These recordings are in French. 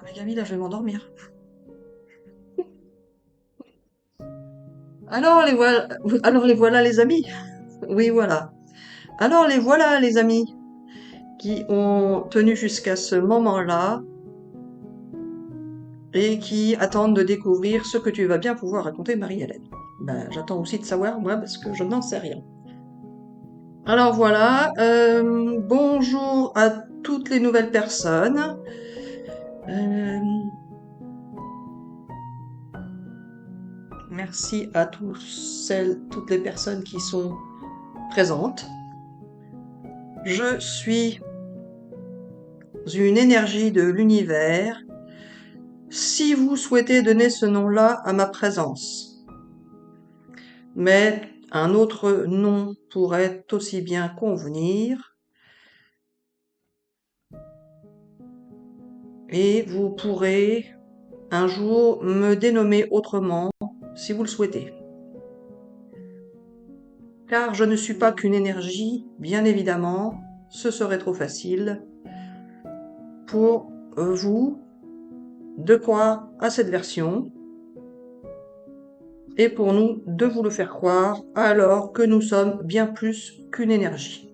Ah, Camille, là, je vais m'endormir. Alors les voilà les amis. Oui, voilà. Alors les voilà les amis qui ont tenu jusqu'à ce moment-là et qui attendent de découvrir ce que tu vas bien pouvoir raconter, Marie-Hélène. Ben, j'attends aussi de savoir, moi, parce que je n'en sais rien. Alors voilà, bonjour à toutes les nouvelles personnes. Euh, merci à toutes les personnes qui sont présentes. Je suis une énergie de l'univers. Si vous souhaitez donner ce nom-là à ma présence, mais un autre nom pourrait aussi bien convenir, et vous pourrez un jour me dénommer autrement si vous le souhaitez. Car je ne suis pas qu'une énergie, bien évidemment, ce serait trop facile pour vous de croire à cette version et pour nous de vous le faire croire alors que nous sommes bien plus qu'une énergie.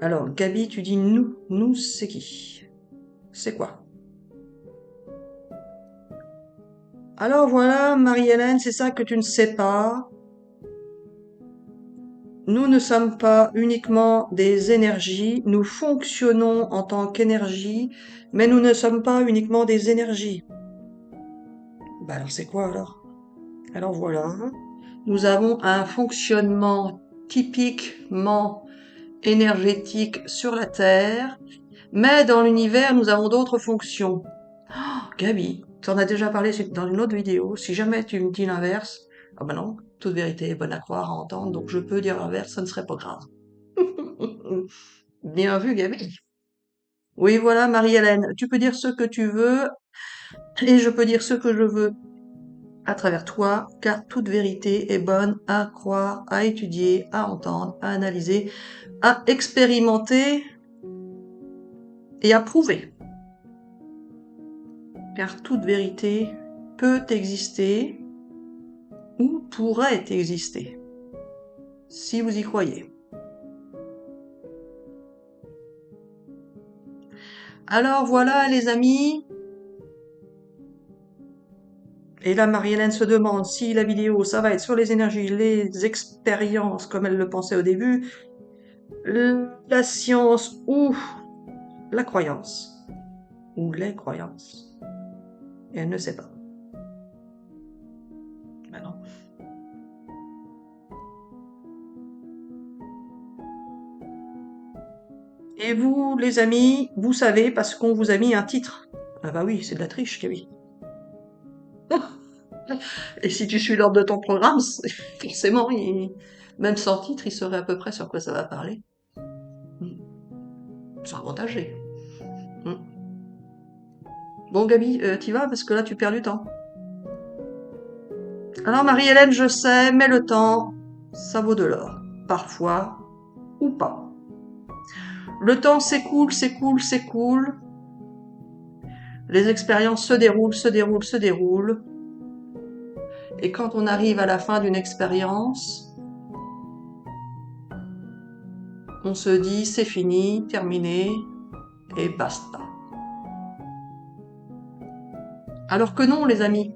Alors Gabi, tu dis nous, c'est qui? C'est quoi? Alors voilà, Marie-Hélène, c'est ça que tu ne sais pas. Nous ne sommes pas uniquement des énergies, nous fonctionnons en tant qu'énergie, mais nous ne sommes pas uniquement des énergies. Bah alors c'est quoi alors? Alors voilà, nous avons un fonctionnement typiquement énergétique sur la Terre, mais dans l'univers, nous avons d'autres fonctions. Oh, Gabi, tu en as déjà parlé dans une autre vidéo. Si jamais tu me dis l'inverse, ah ben non, toute vérité est bonne à croire, à entendre, donc je peux dire l'inverse, ça ne serait pas grave. Bien vu, Gabi. Oui, voilà, Marie-Hélène, tu peux dire ce que tu veux, et je peux dire ce que je veux à travers toi, car toute vérité est bonne à croire, à étudier, à entendre, à analyser, à expérimenter et à prouver. Car toute vérité peut exister ou pourrait exister, si vous y croyez. Alors voilà les amis, et là Marie-Hélène se demande si la vidéo ça va être sur les énergies, les expériences comme elle le pensait au début, la science ou la croyance, ou les croyances. Et elle ne sait pas. Ben non. Et vous les amis, vous savez parce qu'on vous a mis un titre. Ah bah oui, c'est de la triche, Kevin. Et si tu suis l'ordre de ton programme, forcément, même sans titre, il saurait à peu près sur quoi ça va parler. C'est avantagé. Mm. Bon, Gabi, t'y vas parce que là, tu perds du temps. Alors, Marie-Hélène, je sais, mais le temps, ça vaut de l'or. Parfois, ou pas. Le temps s'écoule, s'écoule, s'écoule. Les expériences se déroulent, se déroulent, se déroulent. Et quand on arrive à la fin d'une expérience, on se dit c'est fini, terminé, et basta. Alors que non, les amis.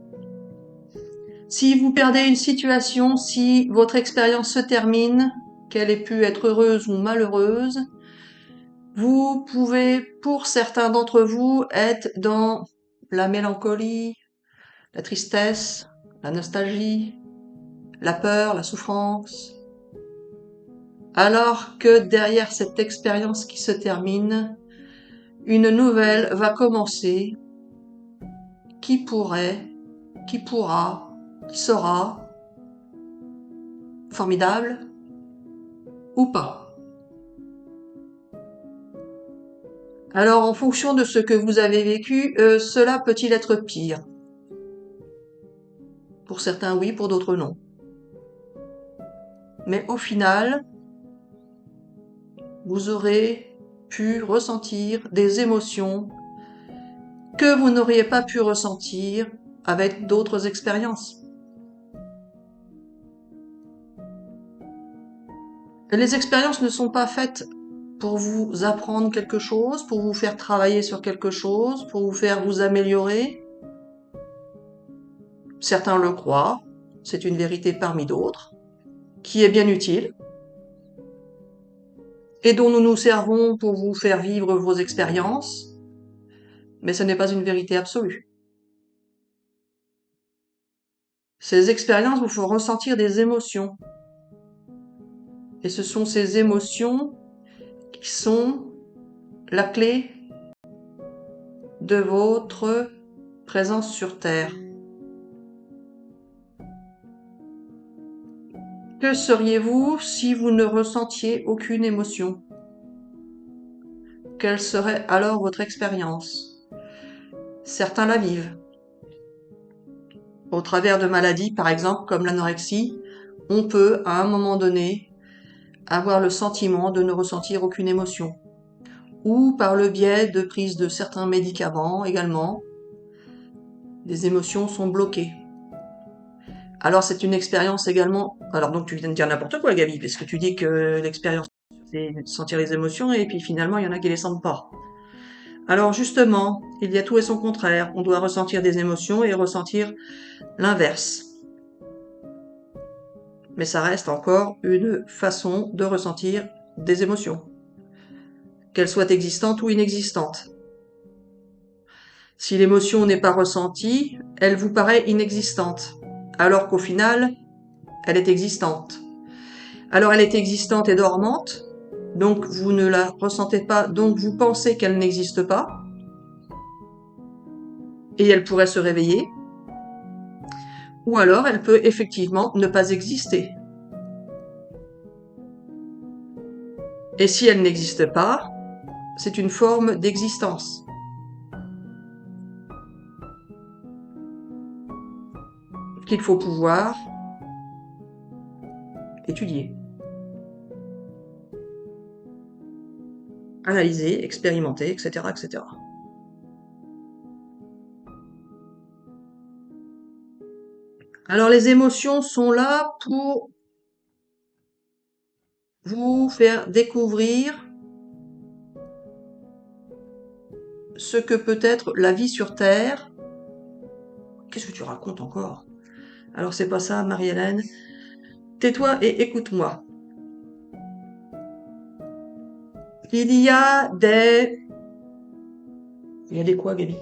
Si vous perdez une situation, si votre expérience se termine, qu'elle ait pu être heureuse ou malheureuse, vous pouvez, pour certains d'entre vous, être dans la mélancolie, la tristesse, la nostalgie, la peur, la souffrance, alors que derrière cette expérience qui se termine, une nouvelle va commencer qui pourrait, qui pourra, qui sera formidable ou pas. Alors, en fonction de ce que vous avez vécu, cela peut-il être pire? Pour certains, oui, pour d'autres, non. Mais au final, vous aurez pu ressentir des émotions que vous n'auriez pas pu ressentir avec d'autres expériences. Les expériences ne sont pas faites pour vous apprendre quelque chose, pour vous faire travailler sur quelque chose, pour vous faire vous améliorer. Certains le croient, c'est une vérité parmi d'autres, qui est bien utile, et dont nous nous servons pour vous faire vivre vos expériences, mais ce n'est pas une vérité absolue. Ces expériences vous font ressentir des émotions, et ce sont ces émotions qui sont la clé de votre présence sur Terre. Que seriez-vous si vous ne ressentiez aucune émotion? Quelle serait alors votre expérience? Certains la vivent. Au travers de maladies, par exemple, comme l'anorexie, on peut, à un moment donné, avoir le sentiment de ne ressentir aucune émotion. Ou par le biais de prise de certains médicaments également, des émotions sont bloquées. Alors c'est une expérience également... Alors donc tu viens de dire n'importe quoi, Gabi, parce que tu dis que l'expérience c'est de sentir les émotions et puis finalement il y en a qui les sentent pas. Alors justement, il y a tout et son contraire. On doit ressentir des émotions et ressentir l'inverse. Mais ça reste encore une façon de ressentir des émotions, qu'elles soient existantes ou inexistantes. Si l'émotion n'est pas ressentie, elle vous paraît inexistante, alors qu'au final, elle est existante. Alors elle est existante et dormante, donc vous ne la ressentez pas, donc vous pensez qu'elle n'existe pas, et elle pourrait se réveiller, ou alors elle peut effectivement ne pas exister. Et si elle n'existe pas, c'est une forme d'existence. Qu'il faut pouvoir étudier, analyser, expérimenter, etc., etc. Alors les émotions sont là pour vous faire découvrir ce que peut être la vie sur Terre. Qu'est-ce que tu racontes encore? Alors c'est pas ça, Marie-Hélène. Tais-toi et écoute-moi. Il y a des... Il y a des quoi, Gabi?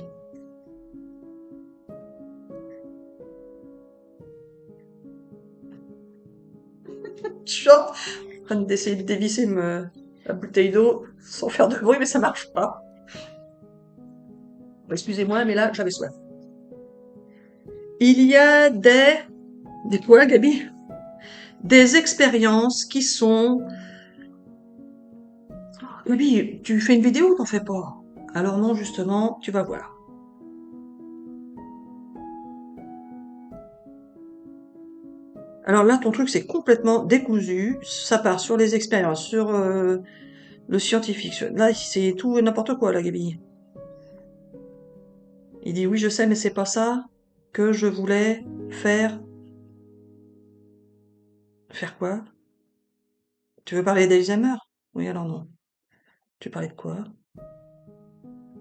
Je suis en train d'essayer de dévisser la bouteille d'eau sans faire de bruit, mais ça marche pas. Excusez-moi, mais là, j'avais soif. Il y a des... Des quoi, Gabi? Des expériences qui sont... Gabi, tu fais une vidéo ou t'en fais pas? Alors non, justement, tu vas voir. Alors là, ton truc, c'est complètement décousu. Ça part sur les expériences, sur le scientifique. Là, c'est tout et n'importe quoi, là, Gabi. Il dit, oui, je sais, mais c'est pas ça que je voulais faire. Faire quoi? Tu veux parler d'Alzheimer? Oui, alors non. Tu veux parler de quoi?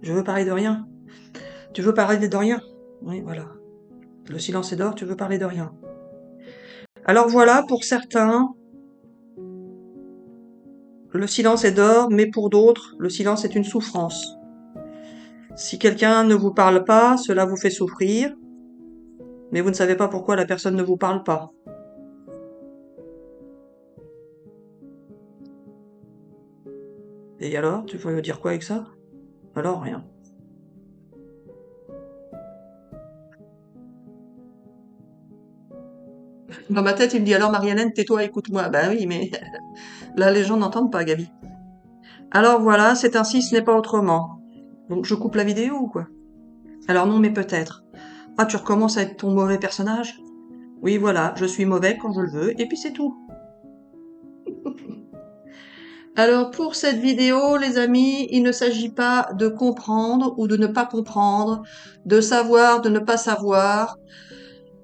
Je veux parler de rien. Tu veux parler de rien? Oui, voilà. Le silence est d'or, tu veux parler de rien. Alors voilà, pour certains, le silence est d'or, mais pour d'autres, le silence est une souffrance. Si quelqu'un ne vous parle pas, cela vous fait souffrir, mais vous ne savez pas pourquoi la personne ne vous parle pas. Et alors, tu veux dire quoi avec ça? Alors, rien. Dans ma tête, il me dit, alors Marie-Hélène, tais-toi, écoute-moi. Ben oui, mais là, les gens n'entendent pas, Gabi. Alors voilà, c'est ainsi, ce n'est pas autrement. Donc je coupe la vidéo ou quoi? Alors non, mais peut-être. Ah, tu recommences à être ton mauvais personnage? Oui, voilà, je suis mauvais quand je le veux, et puis c'est tout. Alors pour cette vidéo, les amis, il ne s'agit pas de comprendre ou de ne pas comprendre, de savoir, de ne pas savoir,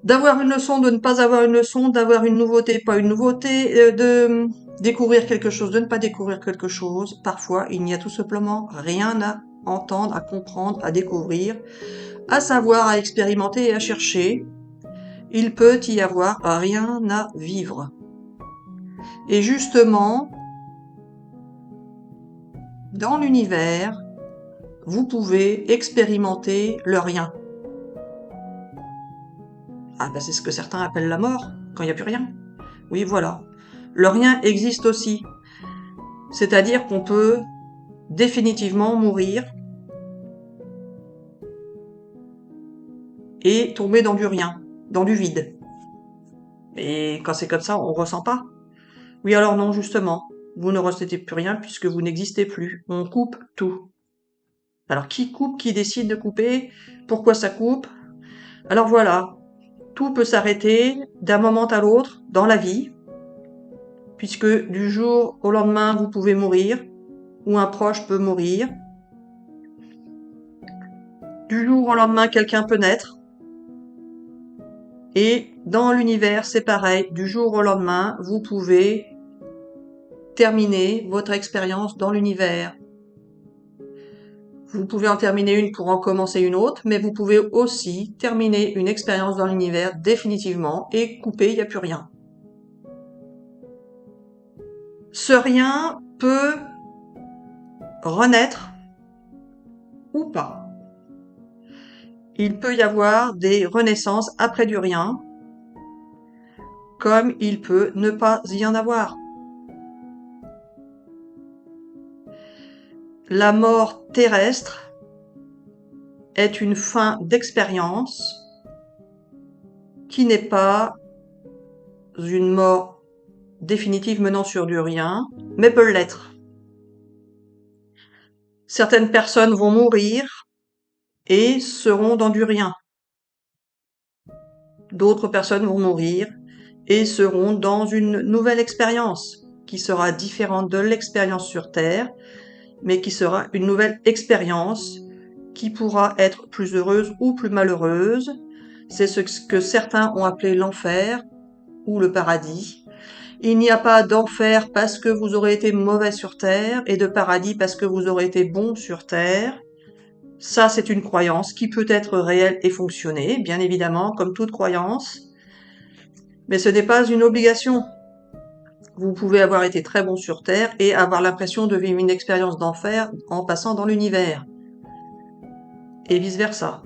d'avoir une leçon, de ne pas avoir une leçon, d'avoir une nouveauté, pas une nouveauté, de découvrir quelque chose, de ne pas découvrir quelque chose. Parfois, il n'y a tout simplement rien à entendre, à comprendre, à découvrir, à savoir, à expérimenter et à chercher. Il peut y avoir rien à vivre. Et justement, dans l'univers, vous pouvez expérimenter le rien. Ah ben c'est ce que certains appellent la mort, quand il n'y a plus rien. Oui, voilà. Le rien existe aussi. C'est-à-dire qu'on peut définitivement mourir et tomber dans du rien, dans du vide. Et quand c'est comme ça, on ressent pas. Oui, alors non, justement. Vous ne ressentez plus rien puisque vous n'existez plus. On coupe tout. Alors qui coupe, qui décide de couper, pourquoi ça coupe? Alors voilà, tout peut s'arrêter d'un moment à l'autre dans la vie, puisque du jour au lendemain vous pouvez mourir, ou un proche peut mourir. Du jour au lendemain quelqu'un peut naître. Et dans l'univers c'est pareil, du jour au lendemain vous pouvez terminer votre expérience dans l'univers. Vous pouvez en terminer une pour en commencer une autre, mais vous pouvez aussi terminer une expérience dans l'univers définitivement et couper, il n'y a plus rien. Ce rien peut renaître ou pas. Il peut y avoir des renaissances après du rien, comme il peut ne pas y en avoir. La mort terrestre est une fin d'expérience qui n'est pas une mort définitive menant sur du rien, mais peut l'être. Certaines personnes vont mourir et seront dans du rien. D'autres personnes vont mourir et seront dans une nouvelle expérience qui sera différente de l'expérience sur Terre, mais qui sera une nouvelle expérience qui pourra être plus heureuse ou plus malheureuse. C'est ce que certains ont appelé l'enfer ou le paradis. Il n'y a pas d'enfer parce que vous aurez été mauvais sur Terre et de paradis parce que vous aurez été bon sur Terre. Ça, c'est une croyance qui peut être réelle et fonctionner, bien évidemment, comme toute croyance. Mais ce n'est pas une obligation. Vous pouvez avoir été très bon sur Terre et avoir l'impression de vivre une expérience d'enfer en passant dans l'univers. Et vice-versa.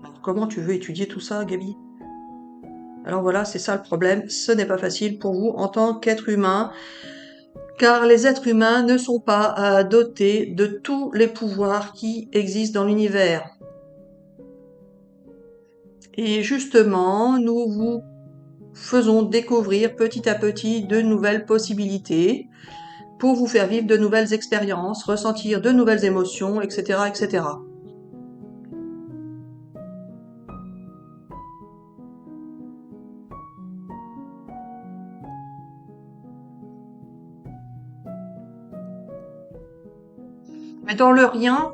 Alors, comment tu veux étudier tout ça, Gaby? Alors voilà, c'est ça le problème. Ce n'est pas facile pour vous en tant qu'être humain, car les êtres humains ne sont pas dotés de tous les pouvoirs qui existent dans l'univers. Et justement, nous vous faisons découvrir petit à petit de nouvelles possibilités pour vous faire vivre de nouvelles expériences, ressentir de nouvelles émotions, etc., etc. Mais dans le rien,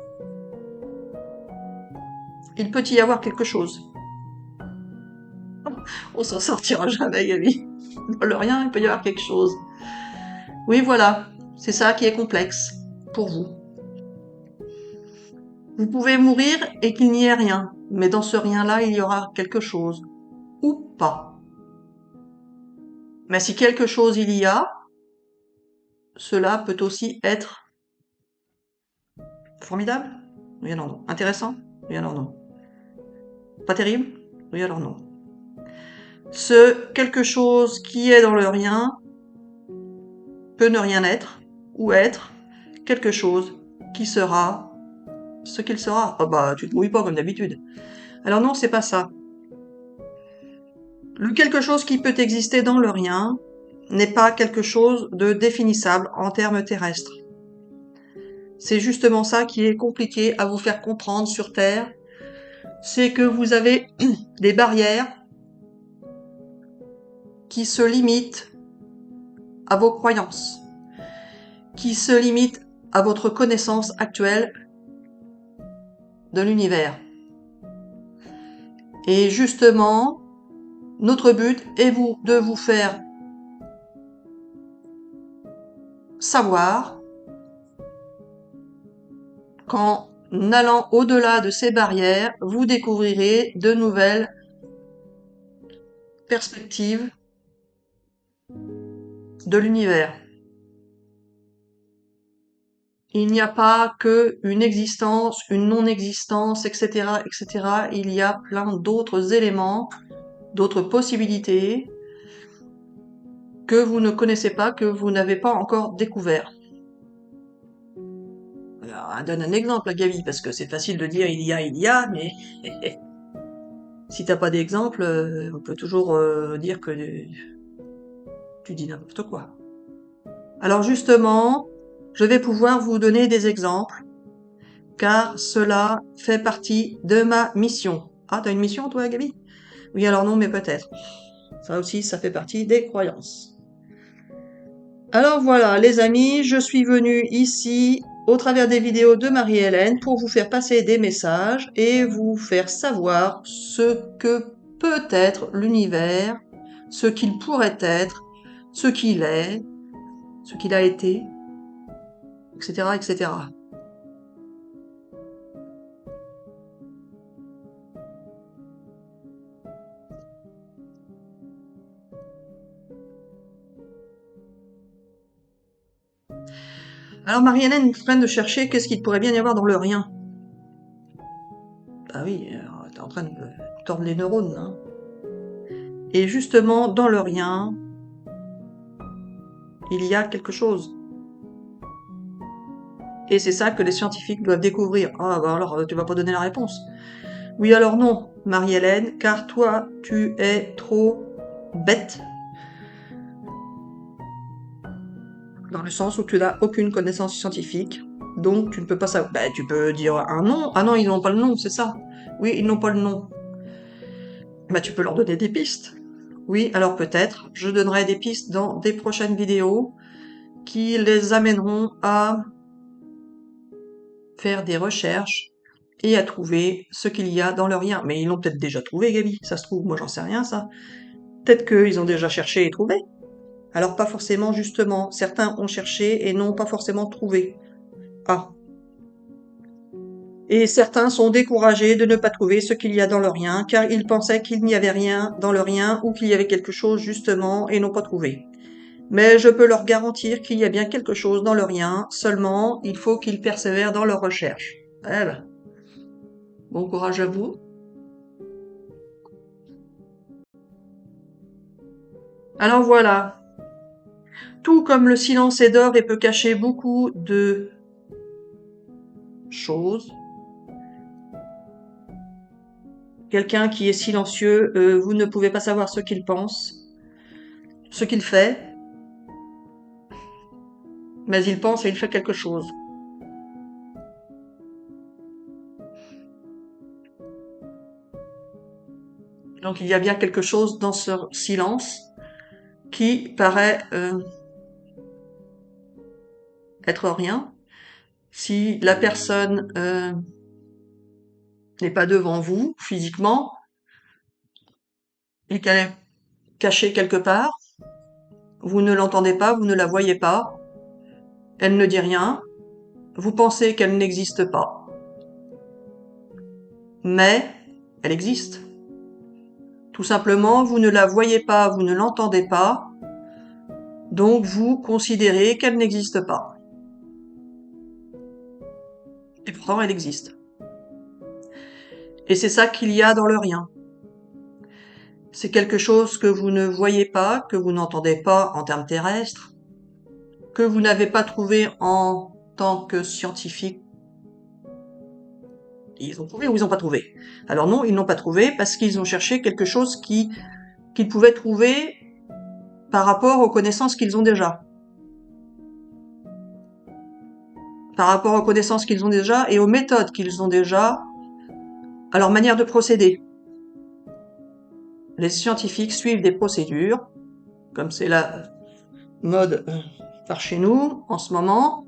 il peut y avoir quelque chose. On s'en sortira jamais, Gaby. Dans le rien, il peut y avoir quelque chose. Oui, voilà, c'est ça qui est complexe pour vous. Vous pouvez mourir et qu'il n'y ait rien, mais dans ce rien-là, il y aura quelque chose. Ou pas. Mais si quelque chose il y a, cela peut aussi être formidable? Oui alors non. Intéressant? Oui alors non. Pas terrible? Oui alors non. Ce quelque chose qui est dans le rien peut ne rien être, ou être quelque chose qui sera ce qu'il sera. Oh bah, tu te mouilles pas comme d'habitude. Alors non, c'est pas ça. Le quelque chose qui peut exister dans le rien n'est pas quelque chose de définissable en termes terrestres. C'est justement ça qui est compliqué à vous faire comprendre sur Terre, c'est que vous avez des barrières qui se limitent à vos croyances, qui se limitent à votre connaissance actuelle de l'univers. Et justement, notre but est de vous faire savoir qu'en allant au-delà de ces barrières, vous découvrirez de nouvelles perspectives de l'univers. Il n'y a pas que une existence, une non-existence, etc., etc. Il y a plein d'autres éléments, d'autres possibilités que vous ne connaissez pas, que vous n'avez pas encore découvert. Alors, donne un exemple, Gaby, parce que c'est facile de dire il y a, mais si t'as pas d'exemple, on peut toujours dire que tu dis n'importe quoi. Alors justement, je vais pouvoir vous donner des exemples, car cela fait partie de ma mission. Ah, t'as une mission, toi, Gaby? Oui, alors non, mais peut-être. Ça aussi, ça fait partie des croyances. Alors voilà, les amis, je suis venue ici au travers des vidéos de Marie-Hélène pour vous faire passer des messages et vous faire savoir ce que peut être l'univers, ce qu'il pourrait être, ce qu'il est, ce qu'il a été, etc., etc. Alors Marie-Hélène est en train de chercher qu'est-ce qu'il pourrait bien y avoir dans le rien. Ah oui, t'es en train de tordre les neurones, hein. Et justement, dans le rien, il y a quelque chose. Et c'est ça que les scientifiques doivent découvrir. Ah bah alors, tu vas pas donner la réponse. Oui alors non, Marie-Hélène, car toi, tu es trop bête. Dans le sens où tu n'as aucune connaissance scientifique. Donc tu ne peux pas savoir. Bah, tu peux dire un nom. Ah non, ils n'ont pas le nom, c'est ça. Oui, ils n'ont pas le nom. Bah, tu peux leur donner des pistes. Oui, alors peut-être, je donnerai des pistes dans des prochaines vidéos qui les amèneront à faire des recherches et à trouver ce qu'il y a dans le rien. Mais ils l'ont peut-être déjà trouvé, Gaby, ça se trouve, moi j'en sais rien, ça. Peut-être qu'ils ont déjà cherché et trouvé. Alors pas forcément, justement, certains ont cherché et n'ont pas forcément trouvé. Ah. Et certains sont découragés de ne pas trouver ce qu'il y a dans le rien, car ils pensaient qu'il n'y avait rien dans le rien ou qu'il y avait quelque chose, justement, et n'ont pas trouvé. Mais je peux leur garantir qu'il y a bien quelque chose dans le rien, seulement il faut qu'ils persévèrent dans leur recherche. Eh ben, bon courage à vous. Alors voilà. Tout comme le silence est d'or et peut cacher beaucoup de choses. Quelqu'un qui est silencieux, vous ne pouvez pas savoir ce qu'il pense, ce qu'il fait, mais il pense et il fait quelque chose. Donc il y a bien quelque chose dans ce silence qui paraît être rien. Si la personne n'est pas devant vous physiquement et qu'elle est cachée quelque part, vous ne l'entendez pas, vous ne la voyez pas, elle ne dit rien, vous pensez qu'elle n'existe pas, mais elle existe. Tout simplement, vous ne la voyez pas, vous ne l'entendez pas, donc vous considérez qu'elle n'existe pas. Et pourtant, elle existe. Et c'est ça qu'il y a dans le rien. C'est quelque chose que vous ne voyez pas, que vous n'entendez pas en termes terrestres, que vous n'avez pas trouvé en tant que scientifique. Ils ont trouvé ou ils n'ont pas trouvé? Alors non, ils n'ont pas trouvé parce qu'ils ont cherché quelque chose qu'ils pouvaient trouver par rapport aux connaissances qu'ils ont déjà. Par rapport aux connaissances qu'ils ont déjà et aux méthodes qu'ils ont déjà Alors, manière de procéder. Les scientifiques suivent des procédures, comme c'est la mode par chez nous en ce moment.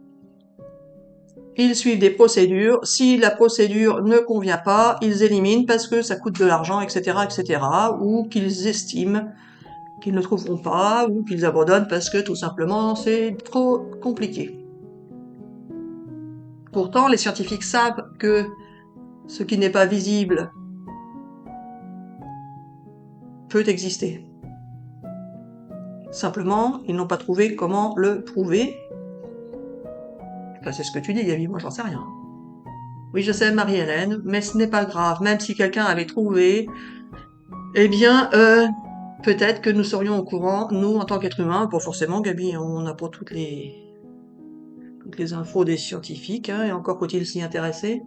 Ils suivent des procédures. Si la procédure ne convient pas, ils éliminent parce que ça coûte de l'argent, etc., etc., ou qu'ils estiment qu'ils ne trouveront pas, ou qu'ils abandonnent parce que tout simplement c'est trop compliqué. Pourtant, les scientifiques savent que ce qui n'est pas visible peut exister. Simplement, ils n'ont pas trouvé comment le prouver. Enfin, c'est ce que tu dis, Gaby, moi j'en sais rien. Oui, je sais, Marie-Hélène, mais ce n'est pas grave. Même si quelqu'un avait trouvé, eh bien, peut-être que nous serions au courant, nous, en tant qu'êtres humains. Pas forcément, Gaby, on n'a pas toutes les infos des scientifiques, hein, et encore faut-il s'y intéresser.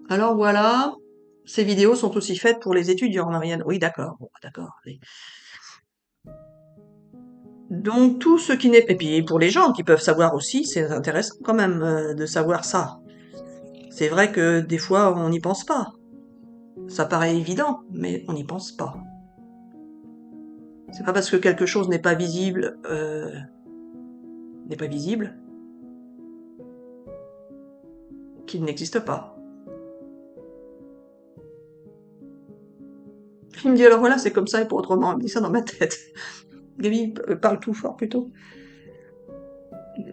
Alors voilà, ces vidéos sont aussi faites pour les étudiants, Marianne. Oui, d'accord, bon, d'accord. Allez. Donc tout ce qui n'est... Et puis pour les gens qui peuvent savoir aussi, c'est intéressant quand même de savoir ça. C'est vrai que des fois, on n'y pense pas. Ça paraît évident, mais on n'y pense pas. C'est pas parce que quelque chose n'est pas visible, qu'il n'existe pas. Il me dit alors voilà, c'est comme ça et pas autrement. Il me dit ça dans ma tête. Gaby, parle tout fort plutôt.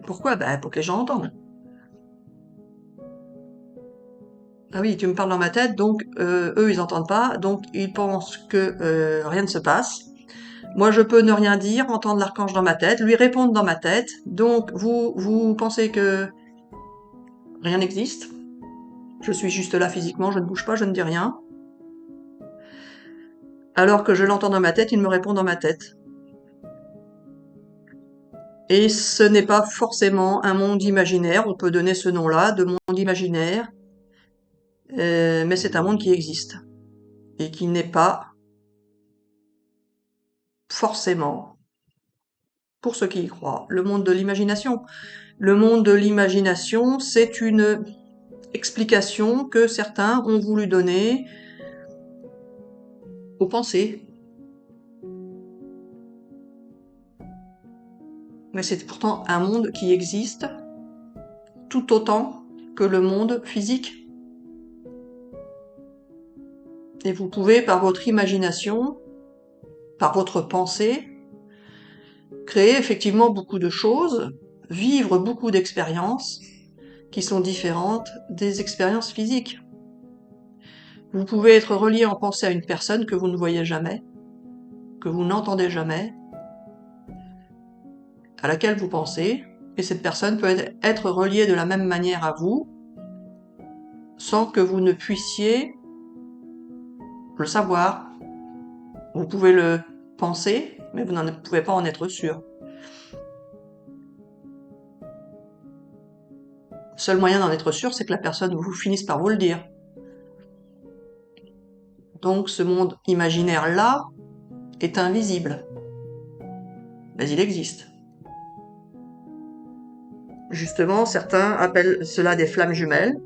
Pourquoi? Bah, pour que les gens entendent. Ah oui, tu me parles dans ma tête, donc eux, ils entendent pas, donc ils pensent que rien ne se passe. Moi, je peux ne rien dire, entendre l'archange dans ma tête, lui répondre dans ma tête, donc vous pensez que rien n'existe. Je suis juste là physiquement, je ne bouge pas, je ne dis rien. Alors que je l'entends dans ma tête, il me répond dans ma tête. Et ce n'est pas forcément un monde imaginaire, on peut donner ce nom-là, de monde imaginaire, mais c'est un monde qui existe, et qui n'est pas forcément, pour ceux qui y croient, le monde de l'imagination. Le monde de l'imagination, c'est une explication que certains ont voulu donner aux pensées. Mais c'est pourtant un monde qui existe tout autant que le monde physique. Et vous pouvez, par votre imagination, par votre pensée, créer effectivement beaucoup de choses, vivre beaucoup d'expériences qui sont différentes des expériences physiques. Vous pouvez être relié en pensée à une personne que vous ne voyez jamais, que vous n'entendez jamais, à laquelle vous pensez, et cette personne peut être reliée de la même manière à vous, sans que vous ne puissiez le savoir. Vous pouvez le penser, mais vous n'en pouvez pas en être sûr. Le seul moyen d'en être sûr, c'est que la personne vous finisse par vous le dire. Donc ce monde imaginaire-là est invisible. Mais il existe. Justement, certains appellent cela des flammes jumelles.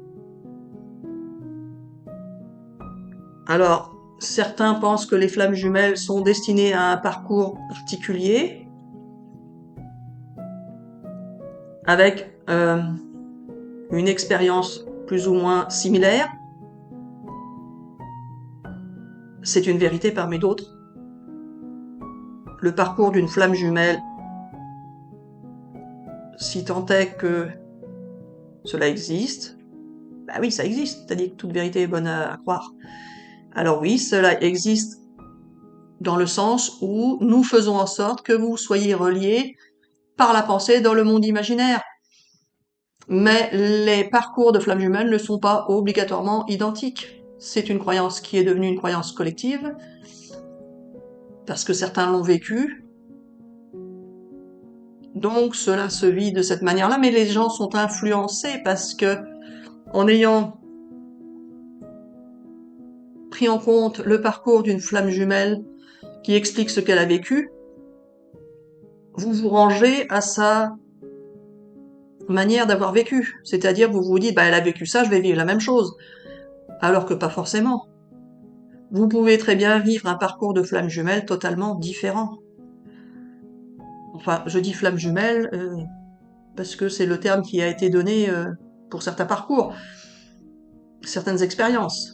Alors, certains pensent que les flammes jumelles sont destinées à un parcours particulier, avec une expérience plus ou moins similaire. C'est une vérité parmi d'autres. Le parcours d'une flamme jumelle, si tant est que cela existe, bah oui, ça existe, c'est-à-dire que toute vérité est bonne à croire. Alors oui, cela existe dans le sens où nous faisons en sorte que vous soyez reliés par la pensée dans le monde imaginaire. Mais les parcours de flammes jumelles ne sont pas obligatoirement identiques. C'est une croyance qui est devenue une croyance collective, parce que certains l'ont vécu. Donc cela se vit de cette manière-là, mais les gens sont influencés parce que, en ayant pris en compte le parcours d'une flamme jumelle qui explique ce qu'elle a vécu, vous vous rangez à sa manière d'avoir vécu. C'est-à-dire, vous vous dites, bah, elle a vécu ça, je vais vivre la même chose. Alors que pas forcément. Vous pouvez très bien vivre un parcours de flamme jumelle totalement différent. Enfin, je dis flamme jumelle parce que c'est le terme qui a été donné pour certains parcours, certaines expériences.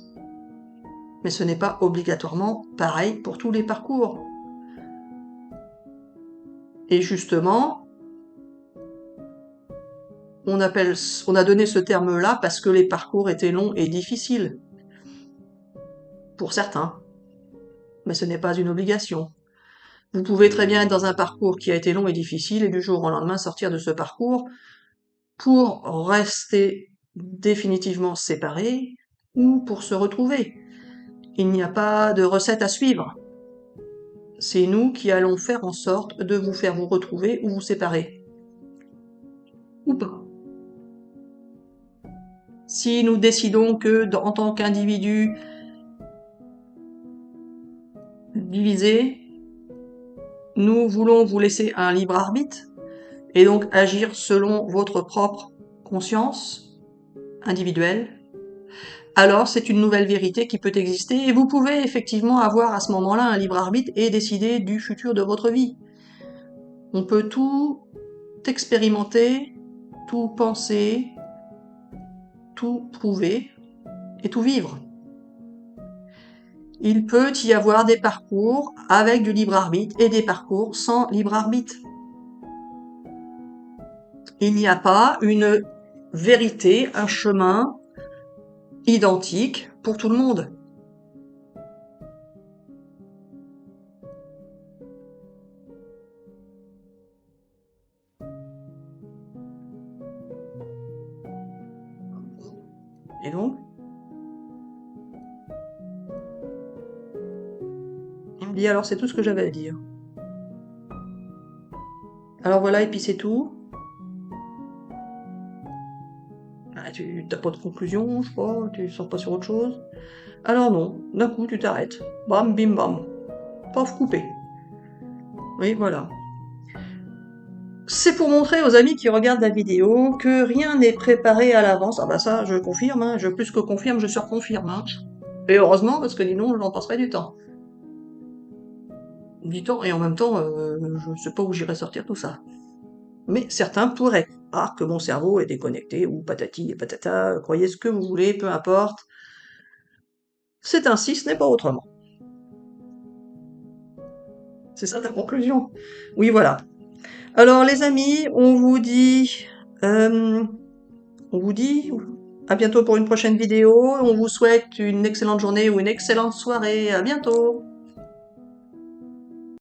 Mais ce n'est pas obligatoirement pareil pour tous les parcours. Et justement, on a donné ce terme-là parce que les parcours étaient longs et difficiles. Pour certains. Mais ce n'est pas une obligation. Vous pouvez très bien être dans un parcours qui a été long et difficile et du jour au lendemain sortir de ce parcours pour rester définitivement séparés ou pour se retrouver. Il n'y a pas de recette à suivre. C'est nous qui allons faire en sorte de vous faire vous retrouver ou vous séparer. Ou pas. Si nous décidons que, en tant qu'individu divisé, nous voulons vous laisser un libre arbitre, et donc agir selon votre propre conscience individuelle, alors c'est une nouvelle vérité qui peut exister, et vous pouvez effectivement avoir à ce moment-là un libre arbitre et décider du futur de votre vie. On peut tout expérimenter, tout penser, tout prouver et tout vivre. Il peut y avoir des parcours avec du libre arbitre et des parcours sans libre arbitre. Il n'y a pas une vérité, un chemin identique pour tout le monde. Et donc, il me dit alors c'est tout ce que j'avais à dire. Alors voilà, et puis c'est tout. Ah, tu n'as pas de conclusion, je sais pas, tu sors pas sur autre chose. Alors non, d'un coup tu t'arrêtes. Bam, bim, bam. Paf, coupé. Oui, voilà. C'est pour montrer aux amis qui regardent la vidéo que rien n'est préparé à l'avance. Ah bah ça, je confirme, hein. Je plus que confirme, je surconfirme. Hein. Et heureusement, parce que sinon, j'en passerai du temps. Du temps, et en même temps, je sais pas où j'irai sortir tout ça. Mais certains pourraient croire que mon cerveau est déconnecté, ou patati et patata, croyez ce que vous voulez, peu importe. C'est ainsi, ce n'est pas autrement. C'est ça ta conclusion? Oui, voilà. Alors les amis, on vous dit à bientôt pour une prochaine vidéo. On vous souhaite une excellente journée ou une excellente soirée. À bientôt.